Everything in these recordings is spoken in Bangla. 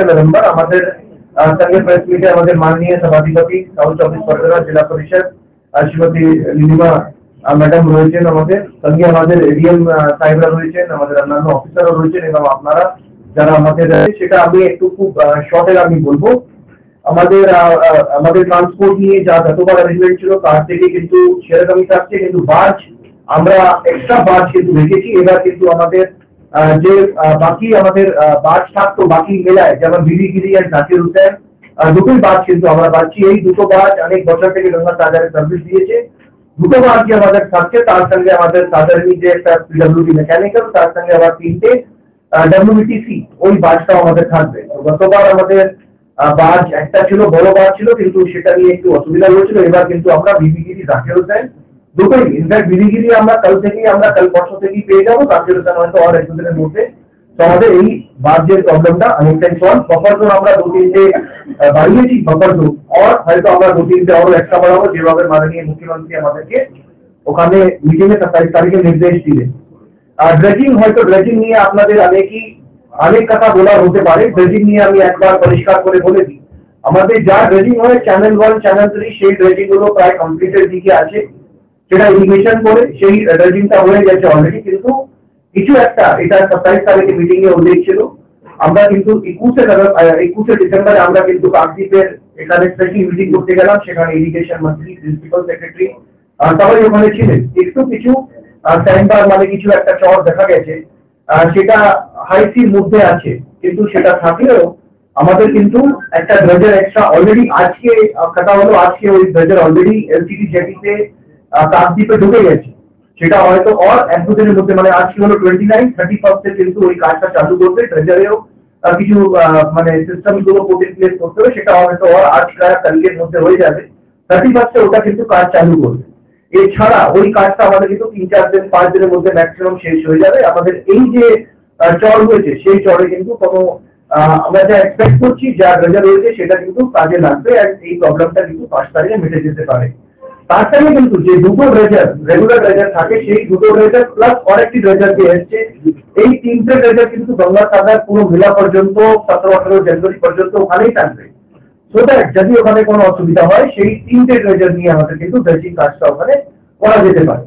नवंबर আমাদের संघ प्रेस मीट আমাদের माननीय सभापति साउथ 24 परगना जिला परिषद श्रीमती नीलिमा मैडम রয়েছেন আমাদের সঙ্গে আমাদের এডিএম সাহেবরা রয়েছেন আমাদের অন্যান্য অফিসাররা রয়েছেন এবং আপনারা যারা আমাদের সেটা আমি একটু খুব শর্টে আমি বলবো আমাদের ট্রান্সপোর্ট নিয়ে যা গতবার অ্যারেঞ্জমেন্ট ছিল তার থেকে কিন্তু সেরকমই থাকছে কিন্তু বাস আমরা এক্সট্রা বাস কিন্তু রেখেছি এবার কিন্তু আমাদের যে বাকি আমাদের বাস থাকতো বাকি মেলায় যেমন বিবিগিরি আর জাকির হোসেন দুটোই বাস কিন্তু আমরা পাচ্ছি এই দুটো বাস অনেক বছর থেকে গঙ্গা বাজারে সার্ভিস দিয়েছে দুটো বাস যে আমাদের থাকছে তার সঙ্গে আমাদের সাধারণ যে একটা পিডব্লিউডি মেকানিক্যাল তার সঙ্গে আবার তিনটে ডব্লিউবিটিসি ওই বাসটাও আমাদের থাকবে গতবার আমাদের বাস একটা ছিল বড় বাস ছিল কিন্তু সেটা নিয়ে একটু অসুবিধা হয়েছিল এবার কিন্তু আমরা বিবিগিরি জাকির হোসেন দুটোই ইনফ্যাক্ট বিবিগিরি আমরা কাল পরশু থেকেই পেয়ে যাবো জাকির হোসেন হয়তো আর এক দুদিনের মধ্যে তো আমাদের এই বাসের প্রবলেমটা অনেকটাই সলভ বফার জোন আমরা দু তিনটে বাড়িয়েছি বফার জোন আর হয়তো আমরা দু তিনটে আরো একটা বাড়াবো যেভাবে মাননীয় মুখ্যমন্ত্রী আমাদেরকে ওখানে মিটিং এ 27 তারিখে নির্দেশ দিলেন আর ড্রেজিং হয়তো ড্রেজিং নিয়ে আপনাদের অনেক কথা বলা হতে পারে ড্রেজিং নিয়ে আমি একবার পরিষ্কার করে বলে দিই আমাদের যা ড্রেজিং হয় চ্যানেল 1 চ্যানেল 3 সেই ড্রেজিং গুলো প্রায় কমপ্লিটের দিকে আছে যেটা ইরিগেশন করে সেই ড্রেজিংটা হয়ে গেছে অলরেডি কিন্তু কিছু একটা এটা 27 তারিখে মিটিং এ উল্লেখ ছিল আমরা কিন্তু 21 ডিসেম্বরে আমরা কিন্তু কাকদ্বীপের এখানে স্পেশাল মিটিং করতে গেলাম সেখানে ইরিগেশন মন্ত্রী প্রিন্সিপাল সেক্রেটারি সবাই ওখানে ছিলেন একটু কিছু টাইমবার মানে কিছু একটা চর দেখা গেছে সেটা হাইসির মধ্যে আছে কিন্তু সেটা থাকলেও আমাদের কিন্তু একটা ড্রেজার এক্সট্রা অলরেডি আজকে কথা হলো আজকে ওই ড্রেজার অলরেডি এলসিডি জেটিতে কাকদ্বীপে ঢুকে গেছে সেটা হয়তো আর এক দুদিনের মধ্যে মানে আজকে হলো 29 31 এ কিন্তু ওই কাজটা চালু করবে ট্রেজারেও কিছু মানে সিস্টেম গুলো পুট ইন প্লেস করতে হবে সেটা হয়তো আর আজ কালকের মধ্যে হয়ে যাবে 31 এ ওটা কিন্তু কাজ চালু করবে এছাড়া ওই কাজটা আমাদের কিন্তু 3-4 দিন 5 দিনের মধ্যে ম্যাক্সিমাম শেষ হয়ে যাবে আমাদের এই যে চর রয়েছে সেই চরে কিন্তু কোনো আমরা যা এক্সপেক্ট করছি যা রেজাল্ট রয়েছে সেটা কিন্তু কাজে লাগবে আর এই প্রবলেমটা কিন্তু 5 তারিখে মিটে যেতে পারে তার সঙ্গে কিন্তু যে দুটো রেগুলার রেজার থাকে সেই দুটো রেজার প্লাস আরেকটি রেজার দিয়ে এসছে এই তিনটে রেজার কিন্তু গঙ্গা সাগর পুরো মেলা পর্যন্ত 17-18 জানুয়ারি পর্যন্ত ওখানেই থাকবে সো দ্যাট যদি ওখানে কোনো অসুবিধা হয় সেই তিনটে রেজার নিয়ে আমাদের কিন্তু ড্রেজিং কাজটা ওখানে করা যেতে পারে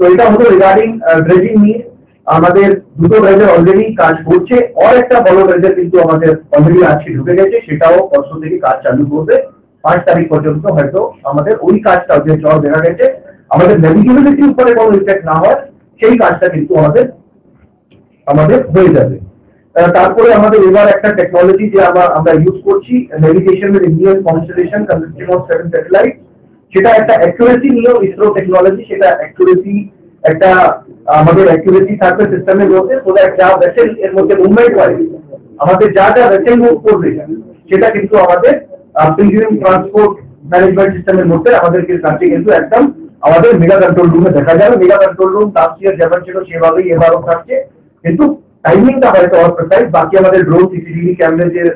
তো এটা হলো রিগার্ডিং ড্রেজিং নিয়ে আমাদের দুটো রেজার অলরেডি কাজ করছে আর একটা বড় রেজার কিন্তু আমাদের অলরেডি আজকে ঢুকে গেছে সেটাও পরশু থেকে কাজ চালু করবে 5 তারিখ পর্যন্ত হয়তো আমাদের ওই কাজটা যে চর দেখা গেছে আমাদের নেভিগেবিলিটির উপরে কোনো ইফেক্ট না হয় সেই কাজটা কিন্তু আমাদের হয়ে যাবে তারপরে আমাদের এবার একটা টেকনোলজি যে আমরা ইউজ করছি navigation with Indian constellation consisting of 7 satellite সেটা একটা অ্যাকুরেসি নিয়ে ইসরো টেকনোলজি সেটা অ্যাকুরেসি একটা আমাদের অ্যাকুরেসি থাকবে সিস্টেমের মধ্যে সোজা যা ভেসেল এর মধ্যে মুভমেন্ট হয় আমাদের যা ভেসেল মুভ করবে সেটা কিন্তু আমাদের পিলগ্রিম ট্রান্সপোর্ট ম্যানেজমেন্ট সিস্টেমের মধ্যে আমাদের কাছে কিন্তু একদম আমাদের মেগা কন্ট্রোল রুমে দেখা যাবে mega control room last year যেমন ছিল সেভাবেই এবারও থাকছে কিন্তু টাইমিংটা হয়তো আর প্রেসাইজ বাকি আমাদের ড্রোন সিসিটিভি ক্যামেরাজের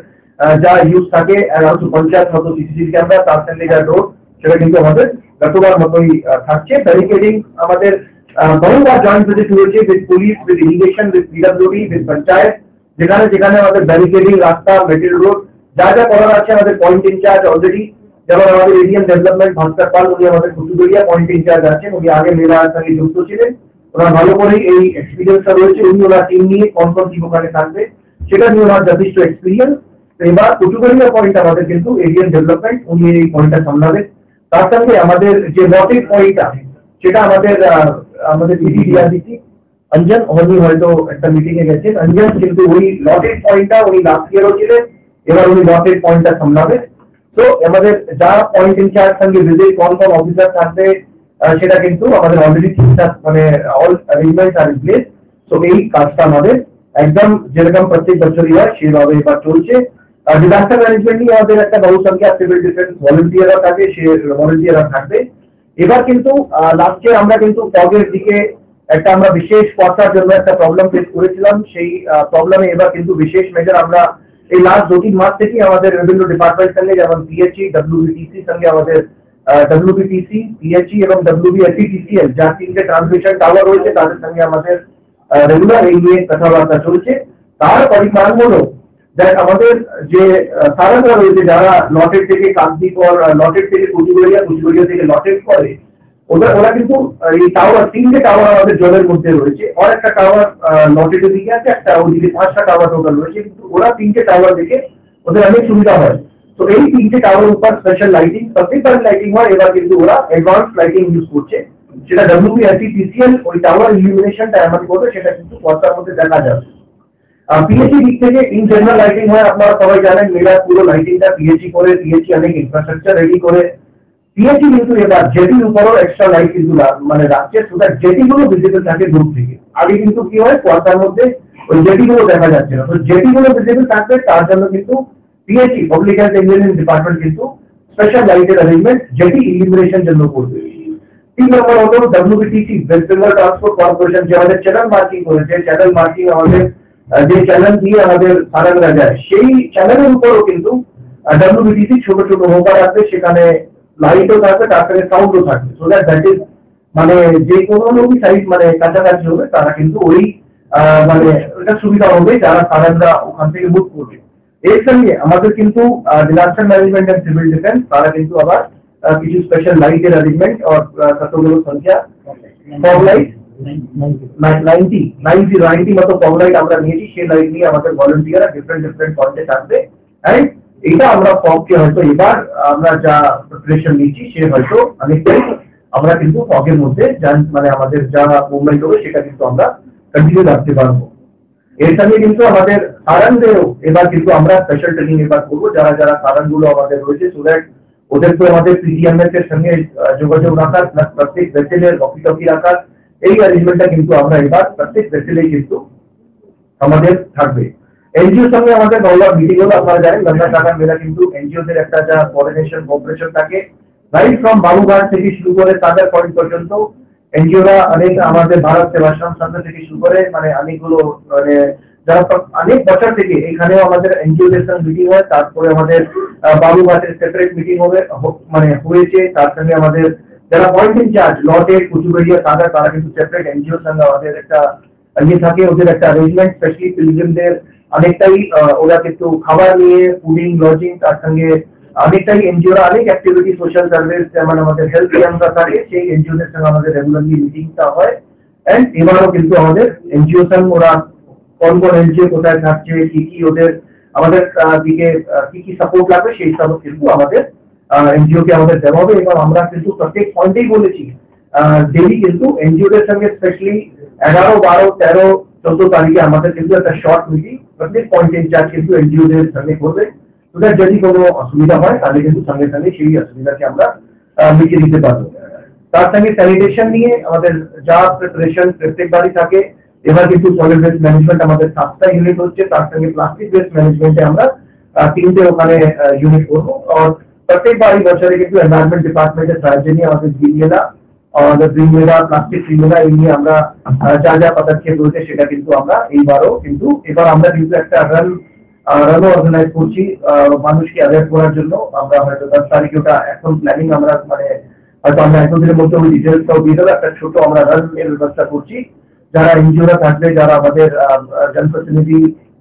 যা ইউজ থাকে অ্যারাউন্ড 50 মতো সিসিটিভি ক্যামেরা তার সঙ্গে যা ড্রোন সেটা কিন্তু আমাদের গতবার মতোই থাকছে ব্যারিকেডিং আমাদের বহুবার জয়েন্ট ভিজিট হয়েছে with police with irrigation with PWD with panchayat যেখানে আমাদের ব্যারিকেডিং রাস্তা মেটেরিয়াল রোড যা যা করার আছে আমাদের পয়েন্ট ইনচার্জ অলরেডি যেমন আমাদের এরিয়ান ডেভেলপমেন্ট ভাস্কর পাল উনি আমাদের কুতুবুড়িয়া পয়েন্ট ইনচার্জ আছেন উনি আগে মেলার সঙ্গে যুক্ত ছিলেন ওনার ভালো করে এই এক্সপিরিয়েন্সটা রয়েছে উনি ওনার টিম নিয়ে কোন কি ওখানে থাকবে সেটা নিয়ে ওনার যথেষ্ট এক্সপিরিয়েন্স এবার কুতুবুড়িয়া পয়েন্ট আমাদের কিন্তু এরিয়ান ডেভেলপমেন্ট উনি এই পয়েন্টটা সামলাবে তার সঙ্গে আমাদের যে লটের পয়েন্ট আছে সেটা আমাদের ডিডিআরডিসি অঞ্জন উনি হয়তো একটা মিটিং এ গেছেন অঞ্জন কিন্তু ওই লটের পয়েন্টটা উনি লাস্ট ইয়ারও ছিলেন এবার উনি লটের পয়েন্টটা সামলাবে তো আমাদের যা পয়েন্ট ইনচার্জ সঙ্গে ভিজিট কোন অফিসার থাকবে সেটা কিন্তু আমাদের অলরেডি ঠিকঠাক মানে all arrangement are in place তো এই কাজটা আমাদের একদম যেরকম প্রত্যেক বছরই হয় সেভাবে এবার চলছে ডিজাস্টার ম্যানেজমেন্ট নিয়ে আমাদের একটা বহু সংখ্যা সিভিল ডিফেন্স ভলেন্টিয়াররা থাকে সে ভলেন্টিয়াররা থাকবে এবার কিন্তু লাস্ট ইয়ার আমরা কিন্তু ফগের দিকে একটা আমরা বিশেষ পড়ার জন্য একটা প্রবলেম ফেস করেছিলাম সেই প্রবলেমে এবার কিন্তু বিশেষ মেজার আমরা এই লাস্ট 2-3 মাস থেকে আমাদের বিভিন্ন ডিপার্টমেন্ট সঙ্গে যেমন পিএইচই ডব্লিউবিটিসি সঙ্গে আমাদের ডব্লিউবিটিসি পিএইচই এবং ডব্লিউবিএসটিসিএল যা তিনটে ট্রান্সমিশন টাওয়ার রয়েছে তাদের সঙ্গে আমাদের রেগুলার এই নিয়ে কথাবার্তা চলছে তার পরিমাণ হলো দেখ আমাদের যে সারানরা রয়েছে যারা লটের থেকে কাকদ্বীপ লটের থেকে কুচিগড়িয়া থেকে লটের করে, ওরা কিন্তু এই টাওয়ার, 3টে টাওয়ার আমাদের জলের মধ্যে রয়েছে। আর একটা টাওয়ার লটের দিকে আছে, একটা ওদিকে 5টা টাওয়ার টোটাল রয়েছে, কিন্তু ওরা 3টে টাওয়ার দেখে ওদের অনেক সুবিধা হয়। তো এই 3টে টাওয়ারের উপর স্পেশাল লাইটিং, প্রত্যেকবার লাইটিং হয়। এবার কিন্তু ওরা অ্যাডভান্স লাইটিং ইউজ করছে, সেটা WPRTCL ওই টাওয়ার ইলুমিনেশনটা এমন করবে সেটা কিন্তু পর্দার মধ্যে দেখা যাবে। পিএইচই দিক থেকে ইন জেনারেল লাইটিং হয়, আপনারা সবাই জানেন। মেয়েরা পুরো লাইটিংটা পিএইচই করে, পিএইচই অনেক ইনফ্রাস্ট্রাকচার রেডি করে। পিএইচই কিন্তু এবার জেটির উপরও এক্সট্রা লাইট কিন্তু মানে রাখছে, সো দ্যাট জেটিগুলো ভিজিবল থাকে দূর থেকে। আগে কিন্তু কি হয়, পর্দার মধ্যে ওই জেটিগুলো দেখা যাচ্ছে না, তো জেটিগুলো ভিজিবল থাকবে, তার জন্য কিন্তু PHE public health engineering department কিন্তু স্পেশাল লাইটের অ্যারেঞ্জমেন্ট জেটি ইলুমিনেশন জন্য করবে। 3 নম্বর হলো WBTC, West Bengal transport corporation, যে আমাদের চ্যানেল মার্কিং করেছে। চ্যানেল মার্কিং আমাদের যে চ্যানেল দিয়ে আমাদের সারানরা যায়, সেই চ্যানেলের উপরও কিন্তু WBTC ছোট ছোট হোপার আছে, সেখানে লাইটও থাকবে, তার সাথে সাউন্ডও থাকবে, সো দ্যাট মানে যে কোনো লোকই সাইড মানে কাছাকাছি হবে তারা কিন্তু ওই মানে এটা সুবিধা হবে যারা সারানরা ওখান থেকে বুক করবে। এর সঙ্গে আমাদের কিন্তু disaster management and civil defence, তারা কিন্তু আবার কিছু স্পেশাল লাইটের অ্যারেঞ্জমেন্ট और কতগুলো সংখ্যা ফগ লাইট 90 মতো ফগ লাইট আমরা নিয়েছি। সেই লাইট নিয়ে আমাদের ভলান্টিয়াররা ডিফারেন্ট পয়েন্টে থাকবে। এন্ড এটা আমরা ফগকে হয়তো এবার আমরা যা প্রিপারেশন নিচ্ছি, সে হয়তো অনেকটাই আমরা কিন্তু ফগের মধ্যে মানে আমাদের যা মুভমেন্ট হবে সেটা কিন্তু আমরা কন্টিনিউ রাখতে পারবো। এর সঙ্গে কিন্তু আমাদের সারানদেরও এবার কিন্তু আমরা স্পেশাল ট্রেনিং এবার করবো, যারা যারা সারানগুলো আমাদের রয়েছে, সো দ্যাট ওদেরকে আমাদের PDMS এর সঙ্গে যোগাযোগ রাখার, প্রত্যেক ভেসেলের ওয়াকি-টকি রাখার, এই অ্যারেঞ্জমেন্টটা কিন্তু আমরা এবার প্রত্যেক ভেসেলেই কিন্তু আমাদের থাকবে। এনজিওর সঙ্গে আমাদের নর্মাল মিটিং হলো, আপনারা জানেন গঙ্গা সাগর মেলা কিন্তু এনজিওদের একটা যা কোঅর্ডিনেশন কোঅপারেশন থাকে, রাইট ফ্রম বালুঘাট থেকে শুরু করে সাগর পয়েন্ট পর্যন্ত এনজিওরা অনেক, আমাদের ভারত সেবাশ্রম সংঘ থেকে শুরু করে মানে অনেকগুলো মানে যারা অনেক বছর থেকে এখানেও আমাদের এনজিওদের সঙ্গে মিটিং হয়। তারপরে আমাদের বালুঘাটের সেপারেট মিটিং হবে মানে হয়েছে, তার সঙ্গে আমাদের যারা পয়েন্ট ইনচার্জ লটে কুচুবেড়িয়া সাগর, তারা কিন্তু সেপারেট এনজিওর সঙ্গে আমাদের একটা ইয়ে থাকে, ওদের একটা অ্যারেঞ্জমেন্ট স্পেশালি পিলগ্রিমদের অনেকটাই ওরা কিন্তু খাবার নিয়ে ফুডিং লজিং, তার সঙ্গে অনেকটাই এনজিওরা অনেক অ্যাক্টিভিটি সোশ্যাল সার্ভিস যেমন আমাদের হেলথ ক্যাম্পটা থাকে, সেই এনজিওদের সঙ্গে আমাদের রেগুলারলি মিটিংটা হয়। এন্ড এবারও কিন্তু আমাদের এনজিও সঙ্গে ওরা কোন কোন এনজিও কোথায় থাকছে, কি কি ওদের আমাদের দিকে কি কি সাপোর্ট লাগবে, সেই সব কিন্তু আমাদের এনজিও কে আমাদের দেওয়া হবে। এবং আমরা কিন্তু প্রত্যেক পয়েন্টেই বলেছি ডেলি কিন্তু এনজিওদের সঙ্গে স্পেশালি 11, 12, 13, 14 তারিখে আমাদের কিন্তু একটা শর্ট মিটিং প্রত্যেক পয়েন্ট ইনচার্জ কিন্তু এনজিওদের সঙ্গে করবে, ওদের যদি কোনো অসুবিধা হয় তাহলে কিন্তু সঙ্গে সঙ্গে সেই অসুবিধাকে আমরা মিটিয়ে দিতে পারবো। তার সঙ্গে স্যানিটেশন নিয়ে আমাদের যা প্রিপারেশন প্রত্যেকবারই থাকে, এবার কিন্তু সলিড ওয়েস্ট ম্যানেজমেন্ট আমাদের 7টা ইউনিট হচ্ছে, তার সঙ্গে প্লাস্টিক ওয়েস্ট ম্যানেজমেন্টে আমরা 3টে ওখানে ইউনিট করবো। আর প্রত্যেকবারই বছরে কিন্তু এনভায়রনমেন্ট ডিপার্টমেন্টের সাহায্য নিয়ে আমাদের গ্রিন মেলা প্লাস্টিক ফ্রি মেলা এই নিয়ে আমরা যা যা পদক্ষেপ রয়েছে সেটা কিন্তু আমরা এইবারও কিন্তু এবার আমরা কিন্তু একটা রানও অর্গানাইজ করছি মানুষকে অ্যাওয়্যার করার জন্য। আমরা হয়তো 10 তারিখে ওটা এখন প্ল্যানিং আমরা মানে হয়তো আমরা এতদিনের মধ্যে ওই ডিটেলসটাও দিয়ে দেবো, একটা ছোট আমরা রান এর ব্যবস্থা করছি। যারা এনজিওরা থাকবে, যারা আমাদের জনপ্রতিনিধি,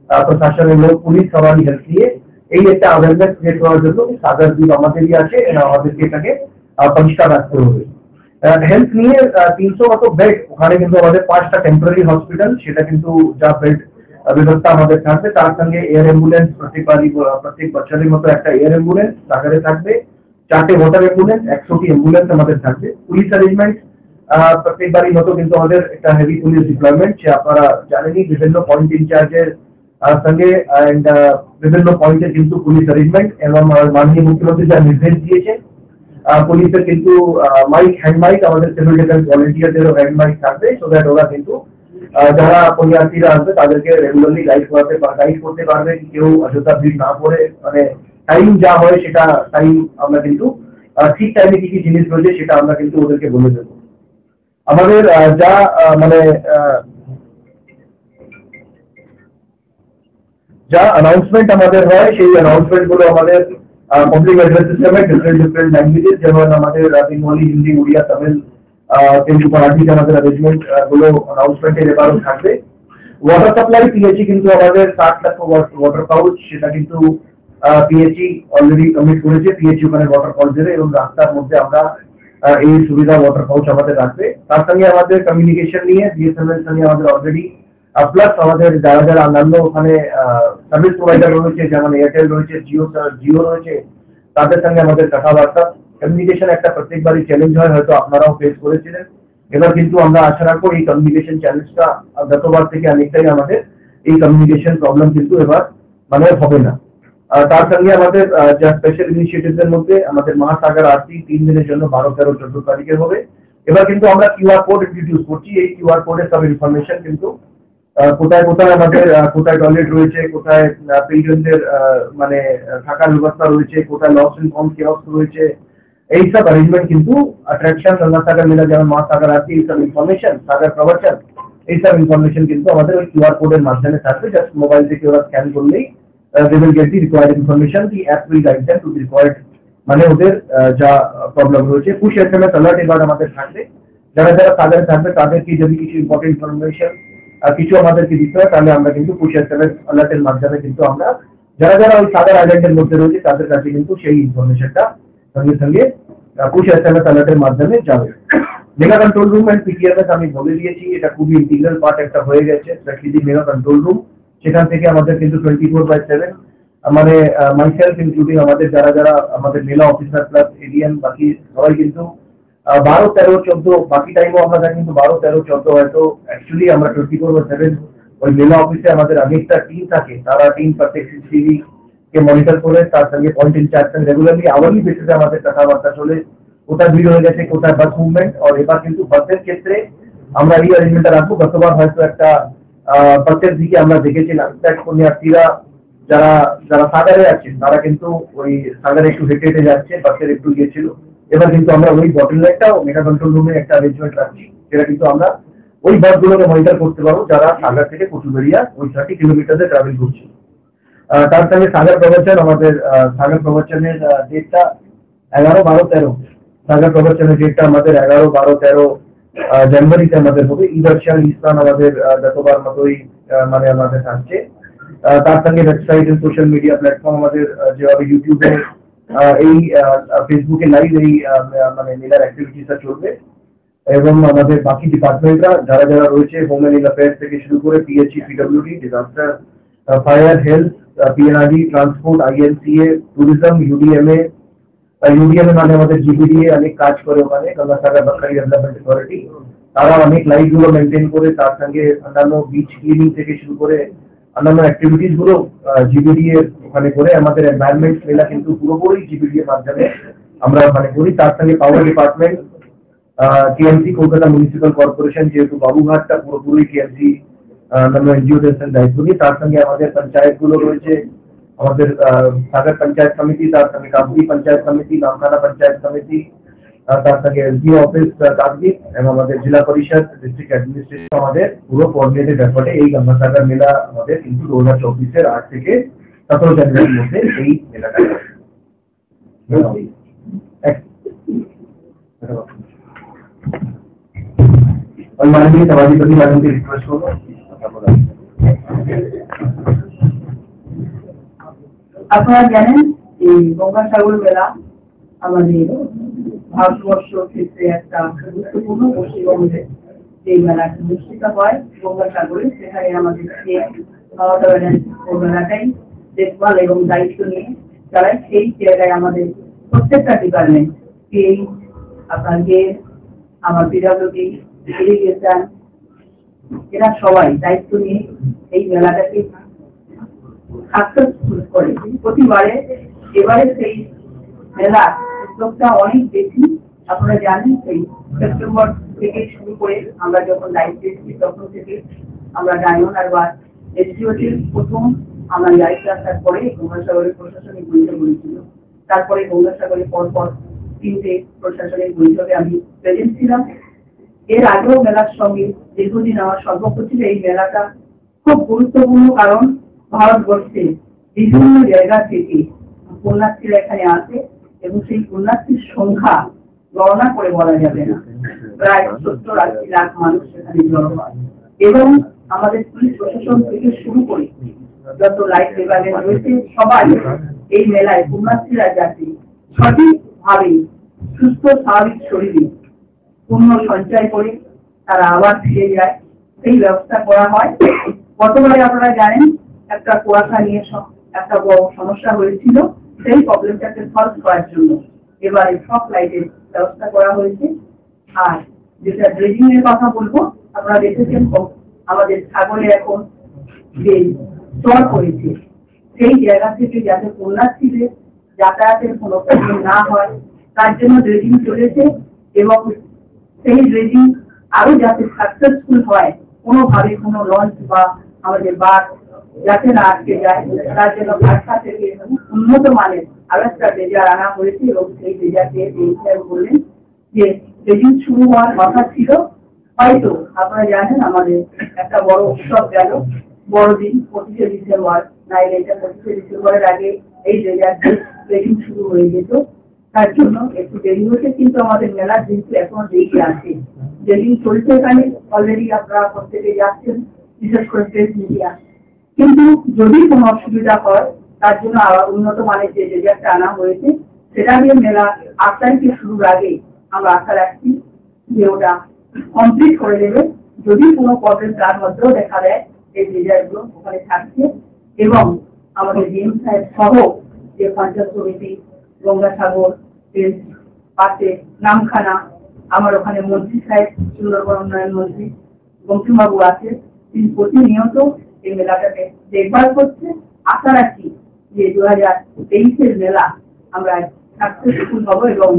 প্রশাসনের লোক, পুলিশ সবারই হেল্প নিয়ে এই একটা অ্যাওয়ারনেস ক্রিয়েট করার জন্য সাগর দ্বীপ আমাদেরই আছে, আমাদেরকে এটাকে পরিষ্কার রাখতে হবে। হেলথ নিয়ে 300 মতো বেড, ওখানে কিন্তু আমাদের 5টা টেম্পোরারি হসপিটাল, সেটা কিন্তু যা বেড ব্যবস্থা আমাদের থাকবে। তার সঙ্গে এয়ার অ্যাম্বুলেন্স প্রত্যেক বছরের মতো একটা এয়ার অ্যাম্বুলেন্স সাগরে থাকবে, 4টে ওয়াটার অ্যাম্বুলেন্স, 100টি অ্যাম্বুলেন্স আমাদের থাকবে। পুলিশ অ্যারেঞ্জমেন্ট প্রত্যেকবারই মতো কিন্তু আমাদের একটা হেভি পুলিশ ডিপ্লয়মেন্ট, সে আপনারা জানেনই বিভিন্ন পয়েন্ট ইনচার্জের সঙ্গে এন্ড বিভিন্ন পয়েন্টে কিন্তু পুলিশ অ্যারেঞ্জমেন্ট এবং মাননীয় মুখ্যমন্ত্রী যা নির্দেশ দিয়েছেন পুলিশের কিন্তু মাইক হ্যান্ড মাইক আমাদের সিভিল ডিফেন্স ভলান্টিয়ারদেরও হ্যান্ড মাইক থাকবে, সো দ্যাট ওরা কিন্তু যারা পুণ্যার্থীরা আসবে তাদেরকে রেগুলারলি গাইড করতে পারবে, কেউ অযথা ভিড় না করে মানে টাইম যা হয় সেটা টাইম আমরা কিন্তু ঠিক টাইমে কি কি জিনিস রয়েছে সেটা আমরা কিন্তু ওদেরকে বলে দেবো। আমাদের যা মানে যা অ্যানাউন্সমেন্ট আমাদের হয় সেই অ্যানাউন্সমেন্ট গুলো আমাদের পাবলিক অ্যাড্রেস সিস্টেমে ডিফারেন্ট ল্যাঙ্গুয়েজেস, যেমন আমাদের বেঙ্গলি, হিন্দি, উড়িয়া, তামিল, তেলুগু, মারাঠি আমাদের অ্যারেঞ্জমেন্ট গুলো অ্যানাউন্সমেন্টের এবারও থাকবে। ওয়াটার সাপ্লাই পিএইচই কিন্তু আমাদের 60 লাখ ওয়াটার পাউচ, সেটা কিন্তু পিএইচই অলরেডি কমিট করেছে। পিএইচই ওখানে ওয়াটার পাউচ দেবে এবং রাস্তার মধ্যে আমরা এই সুবিধা ওয়াটার পাউচ আমাদের রাখবে। তার সঙ্গে আমাদের কমিউনিকেশন নিয়ে বিএসএনএল এর সঙ্গে আমাদের অলরেডি প্লাস আমাদের যারা যারা অন্যান্য ওখানে সার্ভিস প্রোভাইডার রয়েছে, যেমন এয়ারটেল রয়েছে, জিও রয়েছে, তাদের সঙ্গে আমাদের কথাবার্তা। কমিউনিকেশন একটা প্রত্যেকবারই চ্যালেঞ্জ হয়, হয়তো আপনারাও ফেস করেছিলেন। এবার কিন্তু আমরা আশা রাখবো এই কমিউনিকেশন চ্যালেঞ্জটা গতবার থেকে অনেকটাই আমাদের এই কমিউনিকেশন প্রবলেম কিন্তু এবার মানে হবে না। তার সঙ্গে আমাদের যা স্পেশাল ইনিশিয়েটিভস এর মধ্যে আমাদের মহাসাগর আরতি 3 দিনের জন্য 12, 13, 14 তারিখে হবে। এবার কিন্তু আমরা কিউআর কোড ইন্ট্রোডিউস করছি। এই কিউআর কোডের সব ইনফরমেশন কিন্তু কোথায় কোথায় আমাদের কোথায় টয়লেট রয়েছে, কোথায় পেশেন্টদের মানে থাকার ব্যবস্থা রয়েছে, কোথায় লস এন্ড ফাউন্ড কিওস্ক রয়েছে, এই সব অ্যারেঞ্জমেন্ট কিন্তু অ্যাট্রাকশন গঙ্গাসাগর মেলা যেমন মহাসাগর আরতি এই সব ইনফরমেশন, সাগর প্রবচন, এই সব ইনফরমেশন কিন্তু আমাদের ওই কিউআর কোডের মাধ্যমে থাকবে। জাস্ট মোবাইল থেকে ওরা স্ক্যান করলেই they will get the required information. The app will guide them to the required মানে ওদের যা প্রবলেম রয়েছে। পুশ এসএমএস অ্যালার্ট এবার আমাদের থাকবে। যারা যারা সাগরে থাকবে তাদেরকে যদি কিছু ইম্পর্টেন্ট ইনফরমেশন কিছু আমাদেরকে দিতে হয়, তাহলে আমরা কিন্তু পুশ এসএমএস অ্যালার্টের মাধ্যমে কিন্তু আমরা যারা যারা ওই সাগর আইল্যান্ডের মধ্যে রয়েছে তাদের কাছে কিন্তু সেই ইনফরমেশনটা সঙ্গে সঙ্গে পুশ এসএমএস অ্যালার্টের মাধ্যমে যাবে। মেগা কন্ট্রোল রুম এন্ড পিটিএমএস আমি বলে দিয়েছি, এটা খুবই ইন্টিগ্রাল পার্ট একটা হয়ে গেছে, স্পেশালি মেগা কন্ট্রোল রুম। সেখান থেকে আমাদের কিন্তু 24/7 মানে মাইসেলফ ইনক্লুডিং আমাদের যারা যারা আমাদের মেলা অফিসার প্লাস এডিএম বাকি সবাই কিন্তু 12, 13, 14 বাকি টাইমও আমরা কিন্তু 12, 13, 14 হয়তো অ্যাকচুয়ালি আমরা 24/7 ওই মেলা অফিসে আমাদের অনেকটা টিম থাকে। তারা টিম প্রত্যেক সিসিটিভি কে মনিটর করে, তার সঙ্গে পয়েন্ট ইনচার্জ রেগুলারলি আওয়ারলি বেসিসে আমাদের কথাবার্তা চলে, কোথায় ভিড় হয়ে গেছে, কোথায় বাস মুভমেন্ট। আর এবার কিন্তু বাসের ক্ষেত্রে আমরা এই অ্যারেঞ্জমেন্টটা রাখবো। গতবার হয়তো একটা বাসের দিকে আমরা দেখেছিলাম পুণ্যার্থীরা যারা যারা সাগরে আছেন তারা কিন্তু ওই সাগরে একটু হেঁটে হেঁটে যাচ্ছে, বাসের একটু গিয়েছিল। এবার কিন্তু আমরা ওই বটলনেকটাও মেগা কন্ট্রোল রুমে একটা অ্যারেঞ্জমেন্ট রাখছি, যেটা কিন্তু আমরা ওই বাসগুলোকে মনিটর করতে পারবো যারা সাগর থেকে কচুবেড়িয়া ওই 30 কিলোমিটারে ট্রাভেল করছে। তার সঙ্গে সাগর প্রবচন, আমাদের সাগর প্রবচনের ডেটটা 11, 12, 13 সাগর প্রবচনের ডেটটা আমাদের 11, 12, 13 জানুয়ারিতে আমাদের হবে। ঈদর্শন ইসলাম আমাদের গতবার মতোই মানে আমাদের থাকছে। তার সঙ্গে ওয়েবসাইট এবং সোশ্যাল মিডিয়া প্ল্যাটফর্ম আমাদের যেভাবে ইউটিউবে এই ফেসবুকে লাইভ এই মানে মেলার অ্যাক্টিভিটিসটা চলবে। এবং আমাদের বাকি ডিপার্টমেন্টরা যারা যারা রয়েছে, হোম এন্ড অ্যাফেয়ার্স থেকে শুরু করে PHE, PWD, disaster, fire, health, PNRD, transport, INCA, tourism, UDMA মানে আমাদের জিবিডিএ অনেক কাজ করে ওখানে, গঙ্গাসাগর বাকখালি ডেভেলপমেন্ট অথরিটি। তারা অনেক লাইট গুলো মেনটেন করে, তার সঙ্গে অন্যান্য বিচ ক্লিনিং থেকে শুরু করে অন্যান্য অ্যাক্টিভিটিস গুলো জিবিডিএ ওখানে করে। আমাদের এনভায়রনমেন্ট মেলা কিন্তু পুরোপুরি জিবিডিএ মাধ্যমে আমরা ওখানে করি। তার সঙ্গে পাওয়ার department, KMC Kolkata municipal corporation, যেহেতু বাবুঘাটটা পুরোপুরি কেএমসি এনজিওদের দায়িত্ব নিয়ে। তার সঙ্গে আমাদের পঞ্চায়েত গুলো রয়েছে, আমাদের সাগর পঞ্চায়েত সমিতি, তার সঙ্গে কাকদ্বীপ পঞ্চায়েত সমিতি, নামখানা পঞ্চায়েত সমিতি, তার সঙ্গে এসডিও অফিস কাকদ্বীপ এবং আমাদের জেলা পরিষদ, ডিস্ট্রিক্ট অ্যাডমিনিস্ট্রেশন আমাদের পুরো কোঅর্ডিনেটেড এফর্টে এই গঙ্গাসাগর মেলা আমাদের কিন্তু 2024-এর 8 থেকে 17 জানুয়ারির মধ্যে এই মেলাটা और माननीय सभापति मैडम की रिक्वेस्ट होगा। আপনারা জানেন এই গঙ্গাসাগর মেলা আমাদের ভারতবর্ষ ক্ষেত্রে একটা গুরুত্বপূর্ণ পশ্চিমবঙ্গে এই মেলাটি অনুষ্ঠিত হয় গঙ্গাসাগরে। সেখানে আমাদের মমতা ব্যানার্জি মেলাটাই দেখভাল এবং দায়িত্ব নিয়ে চালায়। সেই জায়গায় আমাদের প্রত্যেকটা ডিপার্টমেন্ট, এই আপনার আমার পিডব্লিউডি, ইরিগেশন, এরা সবাই দায়িত্ব নিয়ে এই মেলাটাকে সাকসেসফুল করে প্রতিবারে। এবারে সেই মেলা উদ্যোগটা অনেক বেশি। আপনারা জানেন সেই সেপ্টেম্বর থেকে শুরু করে আমরা যখন দায়িত্বে এসেছি তখন থেকে আমরা ডায়মন্ড হারবার এসডিওতে প্রথম আমার দায়িত্ব আসার পরে গঙ্গাসাগরের প্রশাসনিক বৈঠক হয়েছিল। তারপরে গঙ্গাসাগরে পরপর 3টে প্রশাসনিক বৈঠকে আমি প্রেজেন্ট ছিলাম। এর আগেও মেলার সঙ্গে দীর্ঘদিন আমার সম্পর্ক ছিল। এই মেলাটা খুব গুরুত্বপূর্ণ, কারণ ভারতবর্ষে বিভিন্ন জায়গা থেকে পুণ্যার্থীরা এখানে আসে এবং সেই পুণ্যার্থীর সংখ্যা গণনা করে বলা যাবে না। প্রায় 70-80 লাখ মানুষ এখানে জড়ো হয়। এবং আমাদের পুলিশ প্রশাসন থেকে শুরু করে যত লাইট বিভাগে রয়েছে সবাই এই মেলায় পুণ্যার্থীরা যাতে সঠিকভাবে সুস্থ স্বাভাবিক শরীরে পুণ্য সঞ্চয় করে তারা আবার ফিরে যায় সেই ব্যবস্থা করা হয়। গতবারে আপনারা জানেন একটা কুয়াশা নিয়ে একটা বড় সমস্যা হয়েছিল, সেই প্রবলেমটাকে সলভ করার জন্য এবারে সব লাইটের ব্যবস্থা করা হয়েছে। আর যেটা ড্রেজিং এর কথা বলবো, আপনারা দেখেছেন আমাদের সাগরে এখন যে চর করেছে সেই জায়গা থেকে যাতে পুণ্যার্থীদের যাতায়াতের কোনো প্রবলেম না হয় তার জন্য ড্রেজিং চলেছে এবং সেই ড্রেজিং আরো যাতে সাকসেসফুল হয়, কোনোভাবে কোনো লঞ্চ বা আমাদের বাস যাতে না আটকে যায় তার জন্য ভাষা থেকে উন্নত মানের আরো একটা ড্রেজার আনা হয়েছে এবং সেই ড্রেজারকে বললেন যে ড্রেজিং শুরু হওয়ার কথা ছিল। হয়তো আপনারা জানেন আমাদের একটা বড় উৎসব গেল বড়দিন 25শে ডিসেম্বর, নাইলে 25শে ডিসেম্বরের আগে এই ড্রেজিং শুরু হয়ে যেত, তার জন্য একটু দেরি হয়েছে। কিন্তু আমাদের মেলার যেহেতু এখনো দেরি আছে, ড্রেজিং চলছে এখানে অলরেডি আপনারা প্রত্যেকে যাচ্ছেন, বিশেষ করে প্রেস মিডিয়া। কিন্তু যদি কোনো অসুবিধা হয় তার জন্য আবার উন্নত মানের যে ড্রেজারটা আনা হয়েছে সেটা দিয়ে মেলা 8 তারিখে শুরুর আগে আমরা আশা রাখছি যে ওটা কমপ্লিট করে দেবে। যদি কোনো প্রবলেম তার মধ্যেও দেখা দেয় এই ড্রেজারগুলো ওখানে থাকছে এবং আমাদের ডিএম সাহেব সহ যে পঞ্চায়েত সমিতি, গঙ্গাসাগর পাশে নামখানা, আমার ওখানে মন্ত্রী সাহেব, সুন্দরবন উন্নয়ন মন্ত্রী বঙ্কিমবাবু আছে, তিনি প্রতিনিয়ত এই মেলাটাকে দেখভাল করছে। আশা রাখি যে 2023-এর মেলা আমরা সাকসেসফুল হবো এবং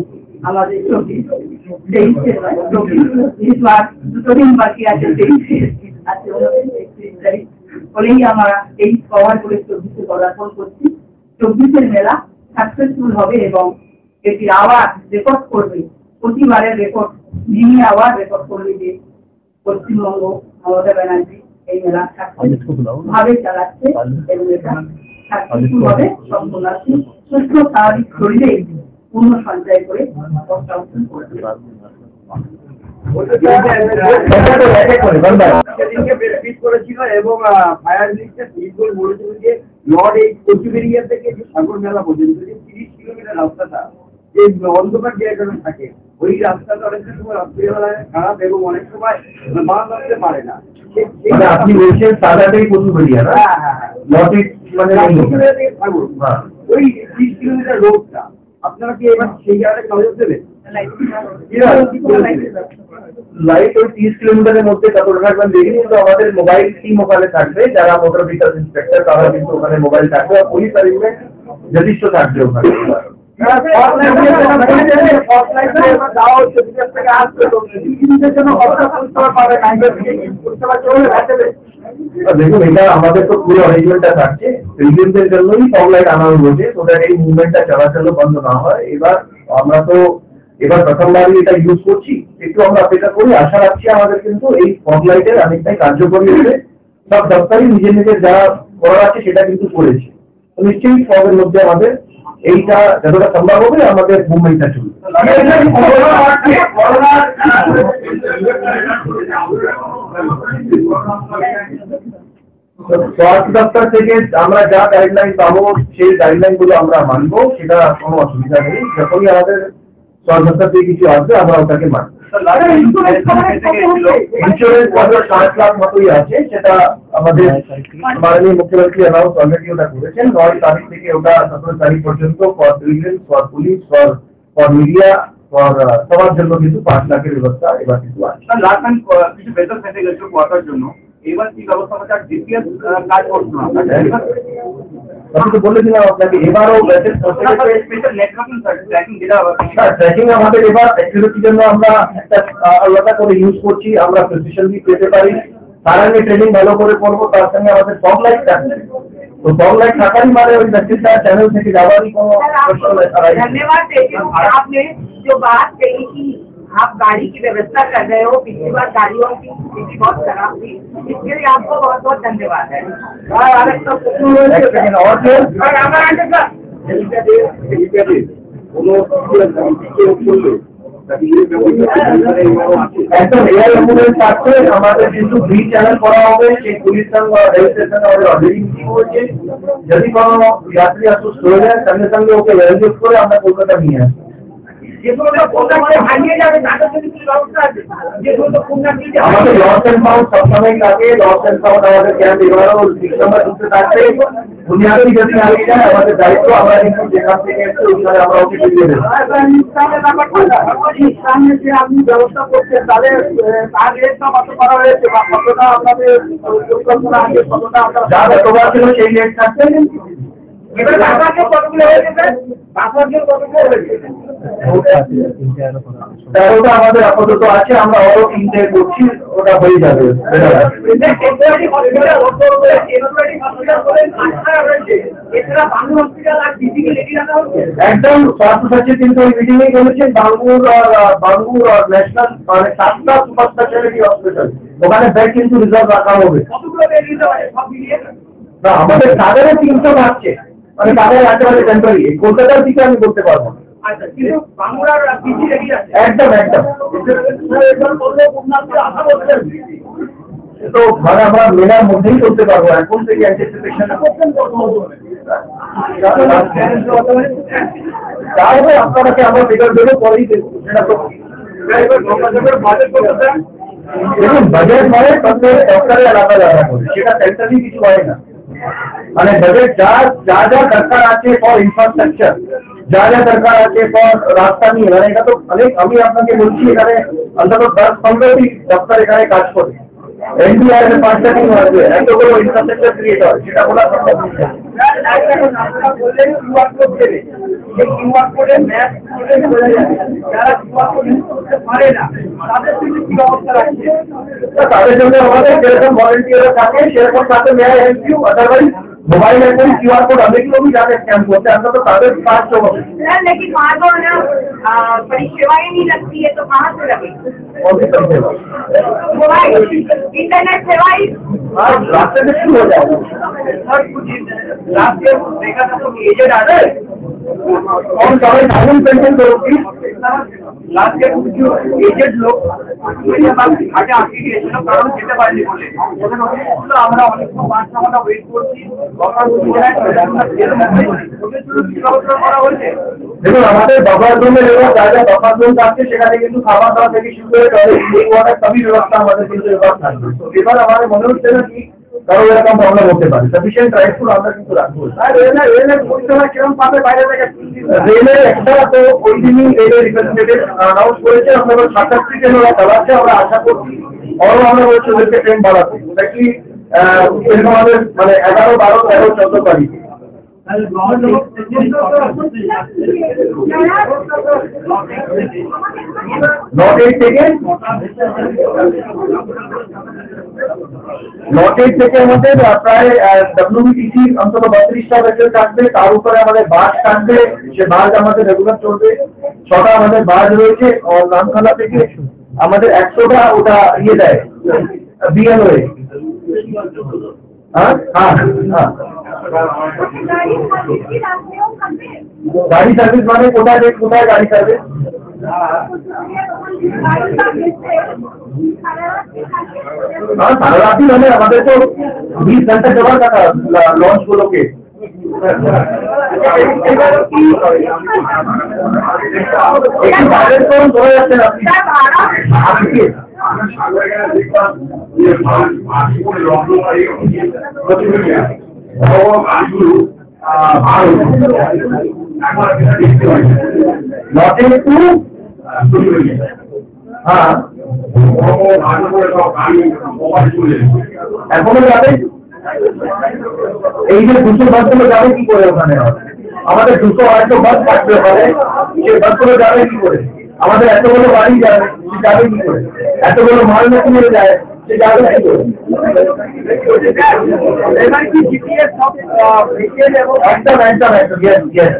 আমাদের 24-23 বাকি আছে, 23 আছে 29 তারিখ বলেই আমরা এই কভার করে 24-এ পদার্পণ করছি। 24-এর মেলা সাকসেসফুল হবে এবং এটি আবার রেকর্ড করবে, প্রতিবারের রেকর্ড যিনি আবার রেকর্ড করবে যে পশ্চিমবঙ্গ মমতা ব্যানার্জি এই মেলা ভাবে চালাচ্ছে এবং এটা সাকসেসফুল হবে। সম্পূর্ণ সুস্থ স্বাভাবিক শরীরে পূর্ণ সঞ্চয় করে করেছিল এবং ফায়ার বলেছিল যে নর্থ এই কোচবিহার থেকে যে সাগর মেলা পর্যন্ত যে 30 কিলোমিটার রাস্তাটা যে অন্ধকার জায়গাটা থাকে ওই রাস্তাটা অনেকটা সময় রাত্রিবেলায় খারাপ এবং অনেক সময় বাস আসতে পারে না। আপনি বলছেন সাদাটাই কোচবিহার, নর্থ মানে ওই 30 কিলোমিটার রোডটা আপনারা কি এবার সেই জায়গাটা নজর দেবেন? লাইট ওই 30 কিলোমিটারের মধ্যে কতটা থাকবেন দেখিনি, কিন্তু আমাদের মোবাইল টিম ওখানে থাকবে, যারা মোটর ভেহিকল ইন্সপেক্টর তারা কিন্তু ওখানে মোবাইল থাকবে আর পুলিশ অ্যারেঞ্জমেন্ট যথেষ্ট থাকবে ওখানে। দেখুন এটা আমাদের তো পুরো অ্যারেঞ্জমেন্টটা থাকছে, রিজনদের জন্যই ফগ লাইট আনা হয়েছে, ওটা এই মুভমেন্টটা চলাচল বন্ধ না হয়। আমরা তো এবার প্রথমবারই এটা ইউজ করছি, একটু আমরা অপেক্ষা করি, আশা রাখছি আমাদের কিন্তু এই ফগ লাইটের অনেকটাই কার্যকরী হবে। সব দপ্তরই নিজের নিজের যা করার আছে সেটা কিন্তু করেছে, নিশ্চয়ই ফগের মধ্যে আমাদের এইটা যতটা সম্ভব হবে আমাদের মুভমেন্টটা চলবে। স্বাস্থ্য দপ্তর থেকে আমরা যা গাইডলাইন পাবো সেই গাইডলাইন গুলো আমরা মানবো, সেটা কোনো অসুবিধা নেই। যখনই আমাদের স্বাস্থ্য দপ্তর থেকে কিছু আসবে আমরা ওটাকে মানবো। ইন্স্যুরেন্স 7 লাখ মতোই আছে, সেটা আমাদের মাননীয় মুখ্যমন্ত্রী অ্যানাউন্স অলরেডি ওটা করেছেন। 9 তারিখ থেকে ওটা 17 তারিখ পর্যন্ত for civilian, for police, for media, for সবার জন্য কিন্তু 5 লাখের ব্যবস্থা এবার কিন্তু আছে। কিছু বেতন পেতে গেছে কোয়ার্টার জন্য, এবার কি ব্যবস্থা আছে? জিপিএস কাজ করছে না, আমি তো বলে দিলাম আপনাকে, এবারও ট্র্যাকিং আমাদের এবার অ্যাক্টিভিটির জন্য আমরা একটা আলাদা করে ইউজ করছি, আমরা প্রেসিশন দিয়ে পেতে পারি, তার আগে ট্রেনিং ভালো করে করবো, তার সঙ্গে আমাদের ফগ লাইট থাকছে, तो फॉग लाइट थाकाई मारे और व्यक्तिगत चैनल से जावानी को धन्यवाद देती हूँ। आपने जो बात कही कि आप गाड़ी की व्यवस्था कर रहे हो, पिछली बार गाड़ियों की स्थिति बहुत खराब थी, इसके लिए आपको बहुत बहुत धन्यवाद है। একদম এয়ার অ্যাম্বুলেন্স আছে আমাদের, কিন্তু ফ্রি চ্যানেল করা হবে। সেই পুলিশ বা রেল স্টেশনে আমাদের অলরেডি মিটিং হয়েছে। যদি কোনো যাত্রী অসুস্থ হয়ে যায় সঙ্গে সঙ্গে ওকে রেলজেট করে আমরা কলকাতা নিয়ে আসবো। আমাদের লস এন্ড ফাউন্ড সবসময় থাকে, লস এন্ড ফাউন্ড আমাদের ক্যাম্প এবারও ডিসেম্বর ঢুকতে থাকবে। বুনিয়াদি যদি হারিয়ে যায় আমাদের দায়িত্ব, আমরা কিন্তু যেখান থেকে এসে ওইখানে আমরা ওকে ফিরিয়ে দেবো। আপনি ব্যবস্থা করছেন তাদের করা হয়েছে বা কতটা আপনাদের পরিকল্পনা আছে, কতটা যা তোমার ছিল সেই রেট থাকছে। এবার বাসাকে কতগুলো হয়েছে স্যার? বাসাকে কতগুলো হয়েছে? 13টা আমাদের আপাতত আছে, আমরা আরো 3টে করছি, ওটা হয়ে যাবে। একদম স্বাস্থ্য সচিব কিন্তু ওই মিটিং এ বলেছেন বাঙ্গুর আর ন্যাশনাল মানে 7টা সুপার স্পেশালিটি হসপিটাল, ওখানে বেড কিন্তু রিজার্ভ রাখা হবে। না আমাদের তাদের 300 থাকছে, মানে তাদের একেবারে টেম্পোরারি। কলকাতার দিকে আমি বলতে পারবো না। একদম একদম তো মানে আমরা মেলার মধ্যেই করতে পারবো এখন থেকে অ্যান্টিসিপেশন। তাহলে আপনাকে আমরা ফিগার দেবো, পরেই দেবো। সেটা তো দেখুন বাজেট মানে সরকারের আলাদা আলাদা করে, সেটা সেন্ট্রালি কিছু হয় না। মানে বাজেট যা যা যা দরকার আছে ফর ইনফ্রাস্ট্রাকচার, যা যা দরকার আছে ফর রাস্তা নিয়ে, মানে এটা তো অনেক, আমি আপনাকে বলছি এখানে অন্তত 10-15টি দপ্তর এখানে কাজ করে। এনডিআর এর 5টা টিম আছে, এতগুলো ইনফ্রাস্ট্রাকচার ক্রিয়েট হয়, সেটা বলা সম্ভব নয়। তাদের জন্য আমাদের যেরকম ভলেন্টিয়ার থাকে সেরকম তাতে মেয়ার হেল্প ইউ, আদারওয়াইজ मोबाइल में कोई QR कोड अभी लोग भी जाते स्कैन करते हैं, तो ताकि 500 लेकिन वहाँ तो परिसेवाएं नहीं लगती है, तो कहाँ से लगे? मोबाइल इंटरनेट सेवाएं रास्ते में शुरू हो जाएगा। रास्ते देखा था तो एजेड आ रहा है और सवाई डायमंड पेंशन करोगी लास्ट के एजेड लोग আগে আগে গিয়েছিল কারণ যেতে পারেনি বলে, আমরা অনেক 5 ঘন্টা ওয়েট করছি। দেখুন আমাদের বাবার রুমে যা যা বাবার রুম আছে সেখানে কিন্তু খাওয়া দাওয়া থেকে শুরু করে সবই ব্যবস্থা আমাদের কিন্তু এবার থাকবে। এবার আমাদের মনে হচ্ছে না কি কারো এরকম প্রবলেম হতে পারে, সাফিসিয়েন্ট রাইটফুল আমরা কিন্তু রাখবো। আর রেলের পরিষেবা কিরকম পাবে বাইরে থেকে? রেলের একটা তো ওই দিনই রেলের রিপ্রেজেন্টেটিভ অ্যানাউন্স করেছে, আমরা 27 ট্রেন ওরা চালাচ্ছে, আমরা আশা করছি আরো আমরা বলছি ওদেরকে ট্রেন বাড়াতে। ওটা কি এরকম আমাদের মানে 11, 12, 13, 14 তারিখে থেকে আমাদের প্রায় WBTC অন্তত 32টা ভেসেল থাকবে, তার উপরে আমাদের বাস থাকবে, সে বাস আমাদের রেগুলার চলবে। 6টা আমাদের বাস রয়েছে, আর নামখানা থেকে আমাদের 100টা ওটা ইয়ে দেয় বিএলওয়ে। हाँ हाँ हाँ गाड़ी सर्विस माने कोटा गाड़ी सर्विस हाँ सारा रात ही मैंने हमारे तो 20 घंटा जमा था लॉन्च गुलो के এখনো যাবে এই যে 200 বাসগুলো যাবে কি করে ওখানে? আমাদের 200 বাস থাকবে ওখানে, সেই বাসগুলো যাবে কি করে? আমাদের এতগুলো বাড়ি যাবে, সে যাবে কি করে? এতগুলো মাল মেশিনে যায়, সে যাবে কি করে? একদম একদম একদম yes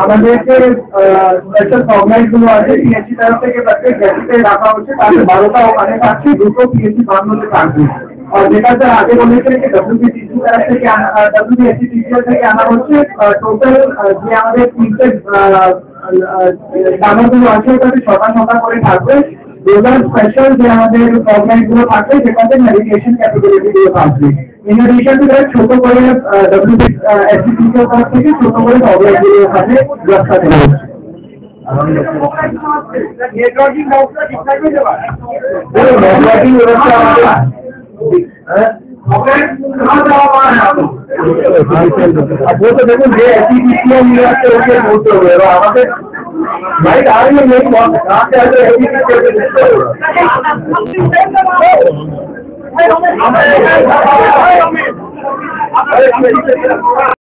আমাদের যে স্পেশাল ফর্মাইট গুলো আছে পিএসসি তরফ থেকে প্রত্যেক গ্যাজেটে রাখা হচ্ছে, তাতে 12টা ওখানে থাকছে, 2টো পিএসসি বাংলাতে থাকবে। আর যেটা স্যার আগে বলেছেন যে ডব্লিউবিসিসি তরফ থেকে ডব্লিউবিএসসি থেকে আনা হচ্ছে, টোটাল যে আমাদের 3টে দানাগুলো আছে ওটাতে 6টা করে থাকবে। এবার স্পেশাল যে আমাদের ফর্মাইট গুলো থাকবে সেটাতে ন্যাভিগেশন ক্যাপাবিলিটি গুলো থাকবে। In addition to that, ছোট করে WBSC তরফ থেকে ছোট করে ফর্মাইট গুলো ওখানে রাখা হচ্ছে। নেটওয়ার্কিং ব্যবস্থা ঠিক থাকবে তো? নেটওয়ার্কিং ব্যবস্থা वो तो देखो ये ऐसी होते हुए আমাদের भाई आ रही है मेरी बात कहाँ से आ रही है